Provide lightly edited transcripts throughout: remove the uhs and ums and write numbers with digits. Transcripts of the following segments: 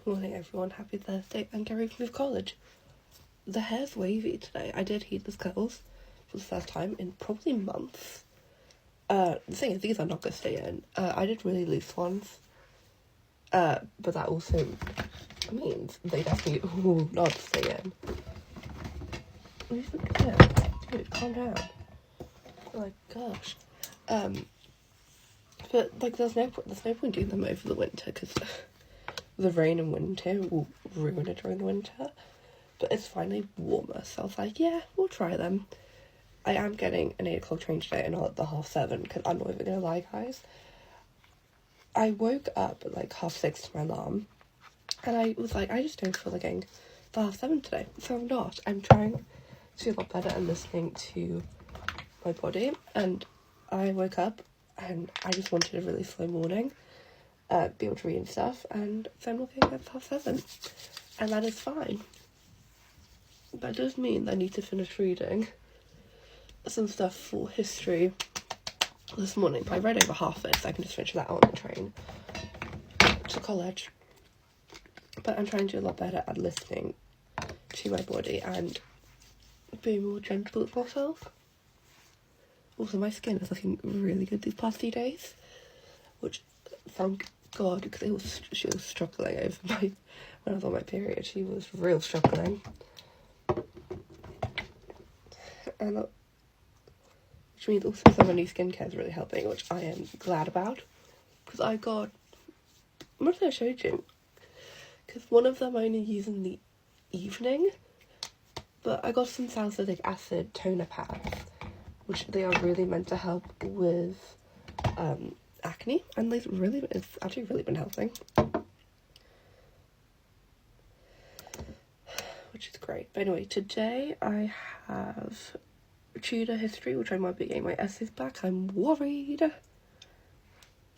Good morning everyone, happy Thursday, I'm Gary from college. The hair's wavy today. I did heat the curls for the first time in probably months. The thing is, these are not going to stay in. I did really loose ones. But that also means they definitely will not stay in. Dude, calm down. Oh my gosh. But like there's no point doing them over the winter because the rain and winter will ruin it during the winter. But it's finally warmer, so I was like, yeah, we'll try them. I am getting an 8 o'clock train today and not at the 7:30 because I'm not even gonna lie, guys. I woke up at like 6:30 to my alarm and I was like, I just don't feel like getting the 7:30 today, so I'm not. I'm trying to do a lot better and listening to my body, and I woke up and I just wanted a really slow morning, be able to read and stuff, and so I'm not getting up at 7:30, and that is fine. That does mean I need to finish reading some stuff for history this morning, but I read over half of it, so I can just finish that on the train to college. But I'm trying to do a lot better at listening to my body and being more gentle with myself. Also, my skin is looking really good these past few days, which, thank God, because she was struggling over when I was on my period. She was real struggling. And which means also some of my new skincare is really helping, which I am glad about. Because I got, what did I show you? Because one of them I only use in the evening, but I got some salicylic acid toner pads, which they are really meant to help with acne, and it's actually really been helping, which is great. But anyway, today I have Tudor history, which I might be getting my essays back. I'm worried.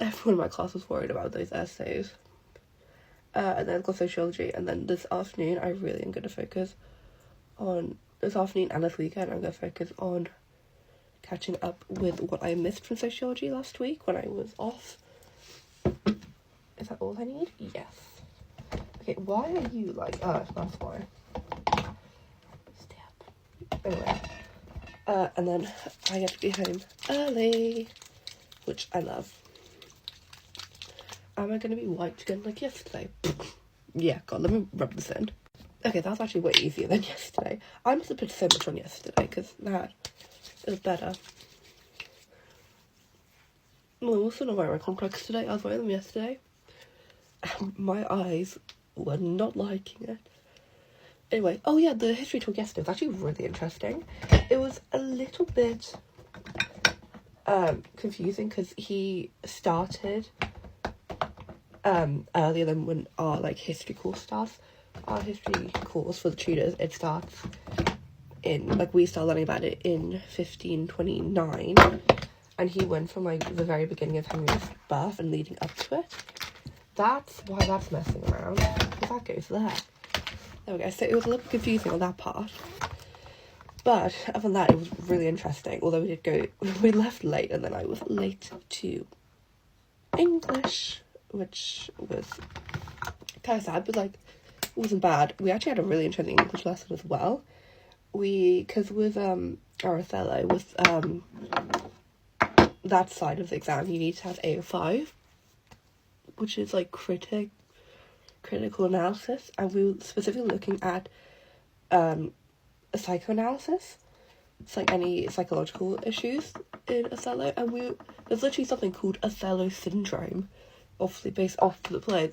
Everyone in my class was worried about those essays. And then I've got sociology, and then this afternoon I really am going to focus on, this afternoon and this weekend I'm going to focus on catching up with what I missed from sociology last week when I was off. Is that all I need? Yes. Okay, why are you like, that's why. Step. Anyway. And then I get to be home early, which I love. Am I going to be white again like yesterday? Yeah, God, let me rub this in. Okay, that was actually way easier than yesterday. I must have put so much on yesterday, because that is better. Well, I'm also not wearing my contacts today. I was wearing them yesterday. My eyes were not liking it. Anyway, oh yeah, the history talk yesterday was actually really interesting. It was a little bit confusing because he started earlier than when our history course starts. Our history course for the Tudors, it starts in, we start learning about it in 1529, and he went from the very beginning of Henry's birth and leading up to it. That's why that's messing around, because that goes there. There we go. So it was a little confusing on that part, but other than that, it was really interesting. Although we left late, and then I was late to English, which was kind of sad, but it wasn't bad. We actually had a really interesting English lesson as well. Because with our Othello, with that side of the exam, you need to have AO5, which is critical analysis, and we were specifically looking at psychoanalysis. It's any psychological issues in Othello, and there's literally something called Othello syndrome, obviously based off the play.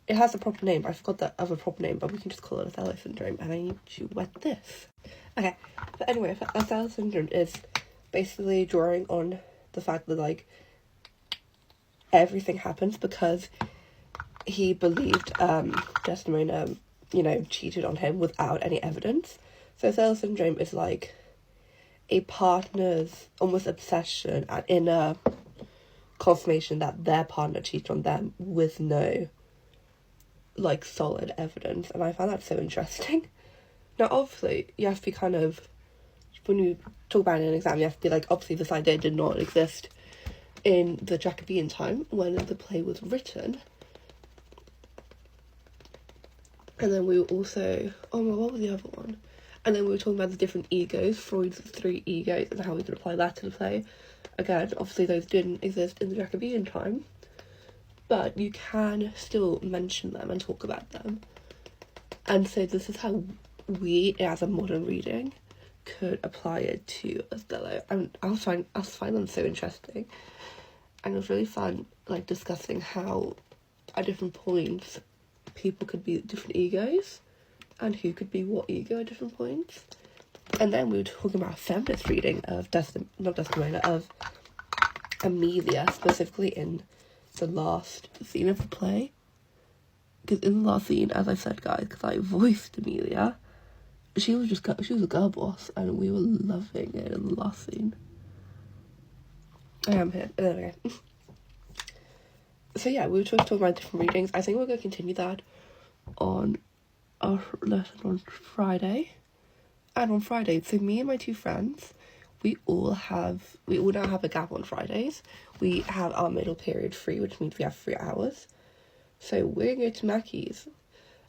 It has a proper name, I forgot the other proper name, but we can just call it Othello syndrome, and I need to wet this. Okay, but anyway, Othello syndrome is basically drawing on the fact that everything happens because he believed Desdemona, cheated on him without any evidence. So Othello syndrome is a partner's almost obsession and inner confirmation that their partner cheated on them with no solid evidence, and I found that so interesting. Now obviously you have to be when you talk about it in an exam, you have to be obviously this idea did not exist in the Jacobean time when the play was written, And then we were also, oh my, what was the other one? And then we were talking about the different egos, Freud's 3 egos, and how we could apply that to the play. Again, obviously those didn't exist in the Jacobean time, but you can still mention them and talk about them. And so this is how we, as a modern reading, could apply it to Othello. And I find them so interesting. And it was really fun, like, discussing how at different points people could be different egos and who could be what ego at different points. And then we were talking about a feminist reading of of Amelia, specifically in the last scene of the play. Because in the last scene, as I said, guys, because I voiced Amelia, she was a girl boss, and we were loving it in the last scene. I am here. Anyway. So yeah, we were talking about different readings. I think we're going to continue that on our lesson on Friday. And on Friday, so me and my 2 friends, we all now have a gap on Fridays. We have our middle period free, which means we have 3 hours. So we're going to go to Mackey's.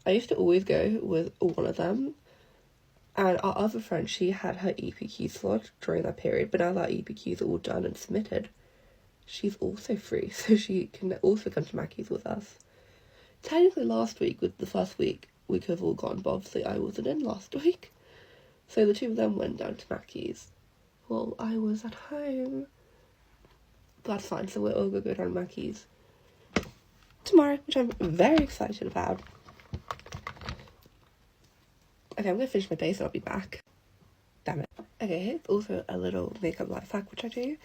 I used to always go with one of them. And our other friend, she had her EPQ slot during that period, but now that EPQs are all done and submitted, she's also free, so she can also come to Mackey's with us. Technically last week, with the first week, we could have all gone, but obviously I wasn't in last week. So the 2 of them went down to Mackey's while I was at home. But that's fine, so we're all going to go down to Mackey's tomorrow, which I'm very excited about. Okay, I'm going to finish my base and I'll be back. Damn it. Okay, here's also a little makeup life hack which I do.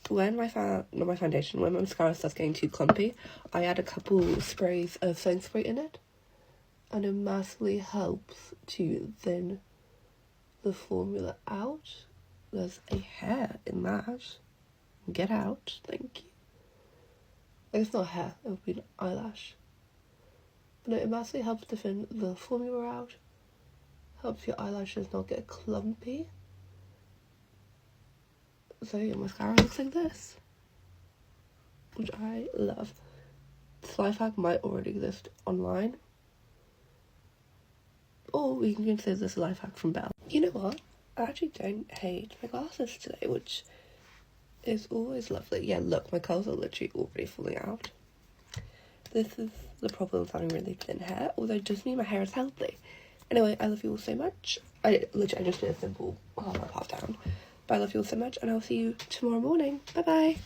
When my mascara starts getting too clumpy, I add a couple sprays of setting spray in it. And it massively helps to thin the formula out. There's a hair in that. Get out, thank you. It's not hair, it would be an eyelash. But no, it massively helps to thin the formula out. Helps your eyelashes not get clumpy. So your mascara looks like this, which I love. This life hack might already exist online, or we can consider this a life hack from Belle. You know what? I actually don't hate my glasses today, which is always lovely. Yeah, look, my curls are literally already falling out. This is the problem with having really thin hair, although it does mean my hair is healthy. Anyway, I love you all so much. I just did a simple half down. But I love you all so much, and I'll see you tomorrow morning. Bye bye.